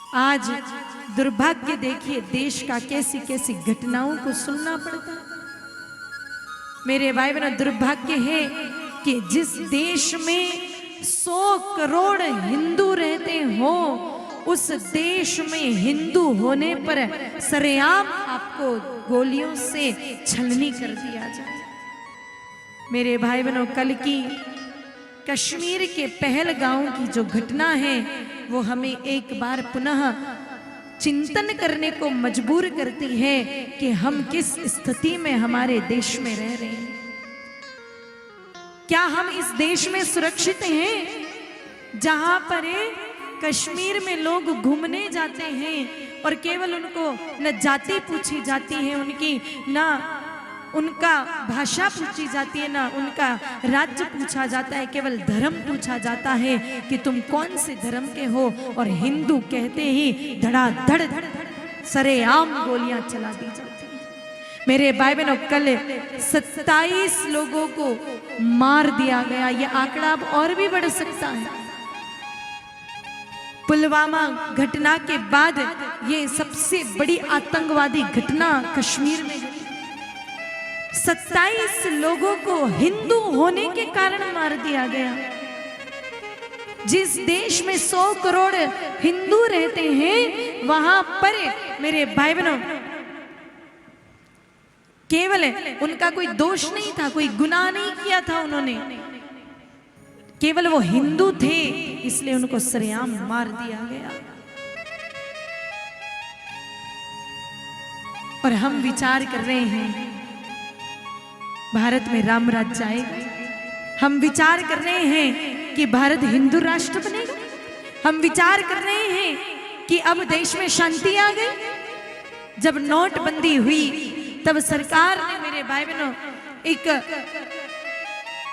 आज दुर्भाग्य देखिए देश का कैसी कैसी घटनाओं को सुनना पड़ता है। मेरे भाई बहनों, दुर्भाग्य है कि जिस देश में 100 करोड़ हिंदू रहते हो, उस देश में हिंदू होने पर सरेआम आपको गोलियों से छलनी कर दिया जाए। मेरे भाई बहनों, कल की कश्मीर के पहलगांव की जो घटना है वो हमें एक बार पुनः चिंतन करने को मजबूर करती है कि हम किस स्थिति में हमारे देश में रह रहे हैं। क्या हम इस देश में सुरक्षित हैं जहां पर कश्मीर में लोग घूमने जाते हैं और केवल उनको न जाति पूछी जाती है उनकी, न उनका भाषा पूछी जाती है, ना उनका राज्य पूछा जाता है, केवल धर्म पूछा जाता है कि तुम कौन से धर्म के हो, और हिंदू कहते ही धड़ाधड़ सरेआम गोलियां चला दी जाती हैं। मेरे भाई बहनों, कल 27 लोगों को मार दिया गया। यह आंकड़ा अब और भी बढ़ सकता है। पुलवामा घटना के बाद ये सबसे बड़ी आतंकवादी घटना कश्मीर में घटी। 27 लोगों को हिंदू होने के कारण मार दिया गया। जिस देश में 100 करोड़ हिंदू रहते हैं, वहां पर मेरे भाई बहनों केवल उनका कोई दोष नहीं था, कोई गुनाह नहीं किया था उन्होंने, केवल वो हिंदू थे इसलिए उनको सरेआम मार दिया गया। और हम विचार कर रहे हैं भारत में राम राज्य आएगा। हम विचार कर रहे हैं कि भारत हिंदू राष्ट्र बनेगा। हम विचार कर रहे हैं कि अब देश में शांति आ गई। जब नोटबंदी हुई तब सरकार ने, मेरे भाई बहनों, एक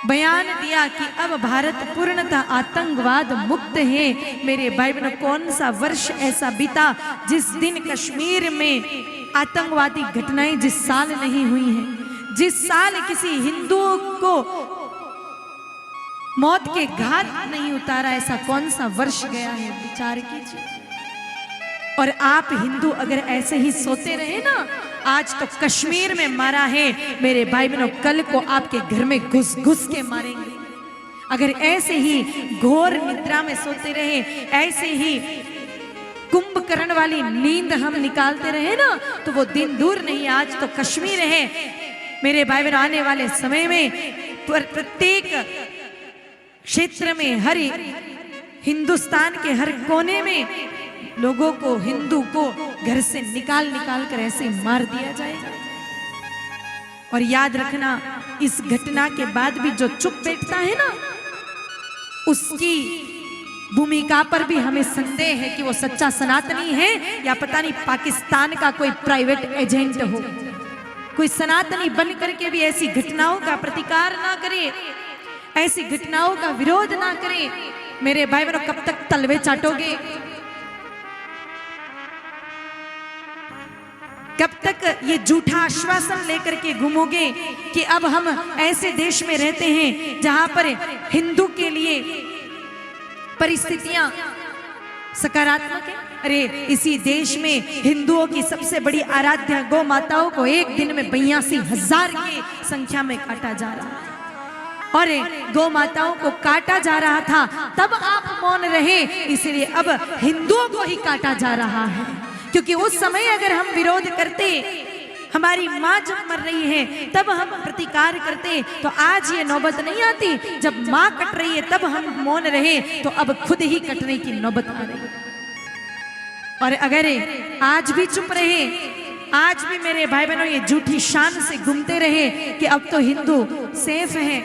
बयान दिया कि अब भारत पूर्णतः आतंकवाद मुक्त है। मेरे भाई बहनों, कौन सा वर्ष ऐसा बीता जिस दिन कश्मीर में आतंकवादी घटनाएं जिस साल नहीं हुई हैं, जिस साल किसी हिंदू को मौत के घाट नहीं उतारा, ऐसा कौन सा वर्ष गया है, विचार कीजिए। और आप हिंदू अगर ऐसे ही सोते रहे ना, आज तो कश्मीर में मारा है, मेरे भाई बहनों कल को आपके घर में घुस घुस के मारेंगे। अगर ऐसे ही घोर निद्रा में सोते रहे, ऐसे ही कुंभकर्ण वाली नींद हम निकालते रहे ना, तो वो दिन दूर नहीं, आज तो कश्मीर है। मेरे भाई बहन, आने वाले समय में प्रत्येक क्षेत्र में, हर हिंदुस्तान के हर कोने में लोगों को, हिंदू को घर से निकाल निकाल कर ऐसे मार दिया जाएगा। और याद रखना, इस घटना के बाद भी जो चुप बैठता है ना, उसकी भूमिका पर भी हमें संदेह है कि वो सच्चा सनातनी है या पता नहीं पाकिस्तान का कोई प्राइवेट एजेंट हो। कोई सनातनी बन करके भी ऐसी घटनाओं का प्रतिकार ना करे, ऐसी घटनाओं का विरोध ना करे। मेरे भाई बहनों, कब तक तलवे चाटोगे? कब तक ये झूठा आश्वासन लेकर के घूमोगे कि अब हम ऐसे देश में रहते हैं जहां पर हिंदू के लिए परिस्थितियां सकारात्मक है? अरे इसी देश में हिंदुओं की सबसे बड़ी आराध्या गौ माताओं को एक दिन में 82,000 की संख्या में काटा जा रहा है। और गौ माताओं को काटा जा रहा था तब आप मौन रहे, इसलिए अब हिंदुओं को ही काटा जा रहा है। क्योंकि उस समय अगर हम विरोध करते, हमारी माँ जब मर रही है तब हम प्रतिकार करते, तो आज ये नौबत नहीं आती। जब माँ कट रही है तब हम मौन रहे, तो अब खुद ही कटने की नौबत आ रही है। और अगर आज भी चुप रहे, आज भी मेरे भाई बहनों ये झूठी शान से घूमते रहे कि अब तो हिंदू सेफ है,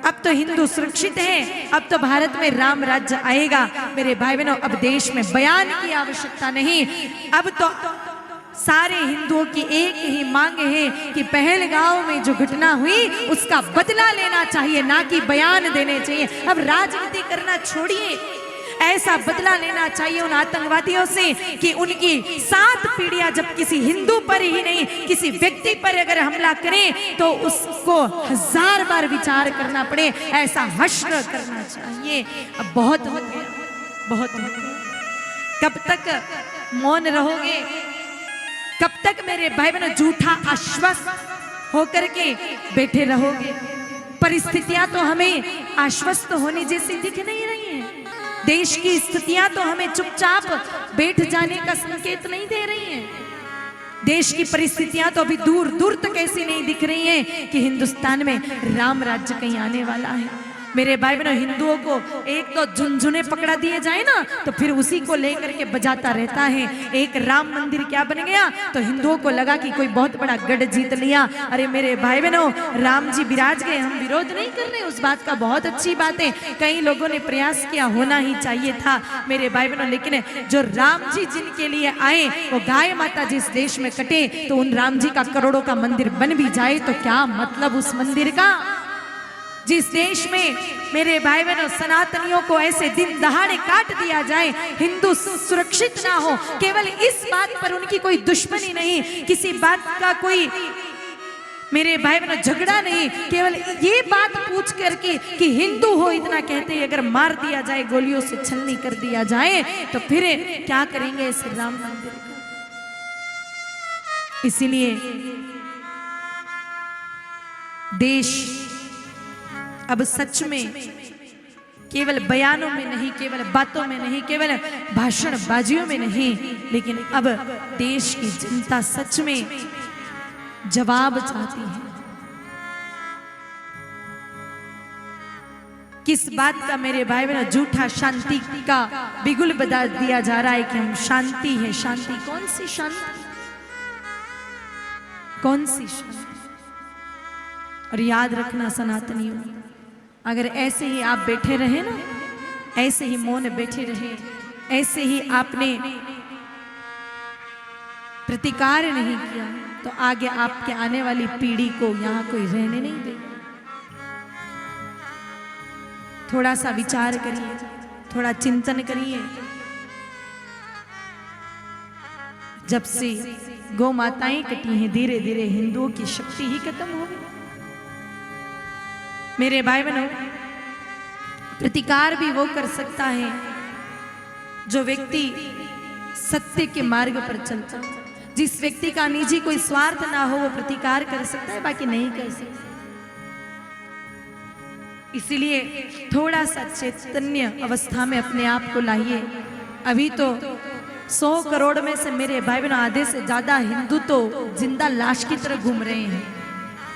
अब तो हिंदू सुरक्षित है, अब तो भारत में राम राज्य आएगा, मेरे भाई बहनों अब देश में बयान की आवश्यकता नहीं। अब तो सारे हिंदुओं की एक ही मांग है कि पहलगांव में जो घटना हुई उसका बदला लेना चाहिए, ना कि बयान देने चाहिए। अब राजनीति करना छोड़िए, ऐसा बदला लेना चाहिए उन आतंकवादियों से कि उनकी 7 पीढ़ियां जब किसी हिंदू पर ही नहीं, किसी व्यक्ति पर अगर हमला करें तो उसको 1000 बार विचार करना पड़े, ऐसा हश्र करना चाहिए। अब बहुत हो गया, बहुत हो गया। कब तक मौन रहोगे? कब तक मेरे भाई बहनों झूठा आश्वस्त होकर के बैठे रहोगे? परिस्थितियां तो हमें आश्वस्त होने जैसी दिख नहीं रही हैं। देश की स्थितियां तो हमें चुपचाप बैठ जाने का संकेत नहीं दे रही हैं। देश की परिस्थितियां तो अभी दूर दूर तक ऐसी नहीं दिख रही हैं कि हिंदुस्तान में राम राज्य कहीं आने वाला है। मेरे भाई बहनों, हिंदुओं को एक तो झुनझुने पकड़ा दिए जाए ना तो फिर उसी को लेकर के बजाता रहता है। एक राम मंदिर क्या बन गया तो हिंदुओं को लगा कि कोई बहुत बड़ा गढ़ जीत लिया। अरे मेरे भाई बहनों, राम जी विराज गए, हम विरोध नहीं कर रहे उस बात का, बहुत अच्छी बात है। कई लोगों ने प्रयास किया, होना ही चाहिए था मेरे भाई बहनों, लेकिन जो राम जी जिनके लिए आए वो गाय माता जिस देश में कटे तो उन राम जी का करोड़ों का मंदिर बन भी जाए तो क्या मतलब उस मंदिर का? जिस देश में मेरे भाई बहनों सनातनियों को ऐसे दिन दहाड़े काट दिया जाए, हिंदू सुरक्षित ना हो, केवल इस बात पर उनकी कोई दुश्मनी नहीं, किसी बात का कोई मेरे भाई बहनों झगड़ा नहीं, केवल ये बात पूछ करके कि हिंदू हो इतना कहते ही अगर मार दिया जाए, गोलियों से छलनी कर दिया जाए तो फिर क्या करेंगे इस राम मंदिर का? इसीलिए देश अब सच में केवल बयानों में नहीं, केवल बातों में नहीं, केवल भाषणबाजियों में नहीं, लेकिन अब देश की जनता सच में जवाब चाहती है। किस बात का मेरे भाई बहनों झूठा शांति का बिगुल बजा दिया जा रहा है कि हम शांति है। शांति कौन सी शांति? कौन सी शांति? और याद रखना सनातनियों, अगर ऐसे ही आप बैठे रहे ना, ऐसे ही मौन बैठे रहे, ऐसे ही आपने प्रतिकार नहीं किया तो आगे आपके आने वाली पीढ़ी को यहाँ कोई रहने नहीं देगा। थोड़ा सा विचार करिए, थोड़ा चिंतन करिए। जब से गौ माताएं कटी हैं, धीरे धीरे हिंदुओं की शक्ति ही खत्म हो गई। मेरे भाई बहनों, प्रतिकार भी वो कर सकता है जो व्यक्ति सत्य के मार्ग पर चलता है। जिस व्यक्ति का निजी कोई स्वार्थ ना हो वो प्रतिकार कर सकता है, बाकी नहीं कर सकता। इसीलिए थोड़ा सा चैतन्य अवस्था में अपने आप को लाइए। अभी तो 100 करोड़ में से मेरे भाई बहनों आधे से ज्यादा हिंदू तो जिंदा लाश की तरह घूम रहे हैं।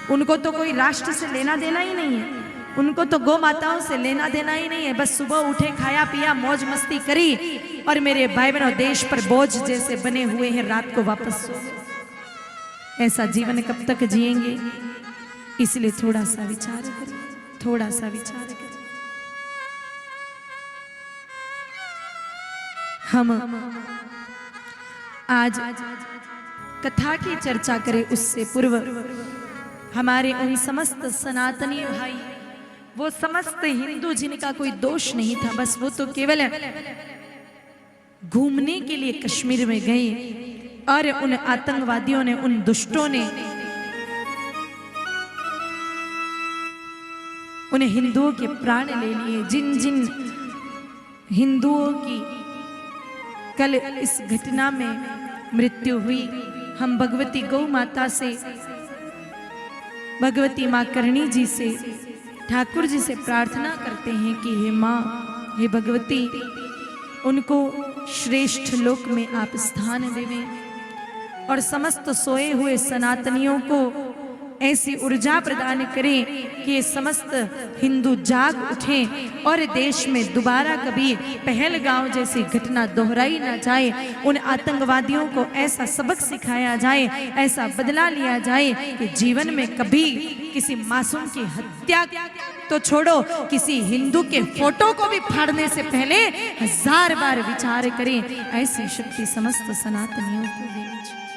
उनको तो कोई राष्ट्र से लेना देना ही नहीं है, उनको तो गौ माताओं से लेना देना ही नहीं है। बस सुबह उठे, खाया पिया, मौज मस्ती करी और मेरे भाई बहनों देश पर बोझ जैसे बने हुए हैं, रात को वापस सो। ऐसा जीवन कब तक जिएंगे? इसलिए थोड़ा सा विचार करिए, थोड़ा सा विचार करिए। हम आज कथा की चर्चा करें उससे पूर्व हमारे उन समस्त सनातनी भाई, वो समस्त हिंदू जिनका कोई दोष नहीं था, बस वो तो केवल घूमने के लिए कश्मीर में गए और उन आतंकवादियों ने, उन दुष्टों ने उन हिंदुओं के प्राण ले लिए। जिन जिन हिंदुओं की कल इस घटना में मृत्यु हुई, हम भगवती गौ माता से, भगवती माँ करणी जी से, ठाकुर जी से प्रार्थना करते हैं कि हे माँ, हे भगवती, उनको श्रेष्ठ लोक में आप स्थान देवें और समस्त सोए हुए सनातनियों को ऐसी ऊर्जा प्रदान करें कि ये समस्त हिंदू जाग उठें और देश में दोबारा कभी पहलगांव जैसी घटना दोहराई ना जाए। उन आतंकवादियों को ऐसा सबक सिखाया जाए, ऐसा बदला लिया जाए कि जीवन में कभी किसी मासूम की हत्या तो छोड़ो, किसी हिंदू के फोटो को भी फाड़ने से पहले 1000 बार विचार करें। ऐसी शक्ति समस्त सनातनियों को देनी चाहिए।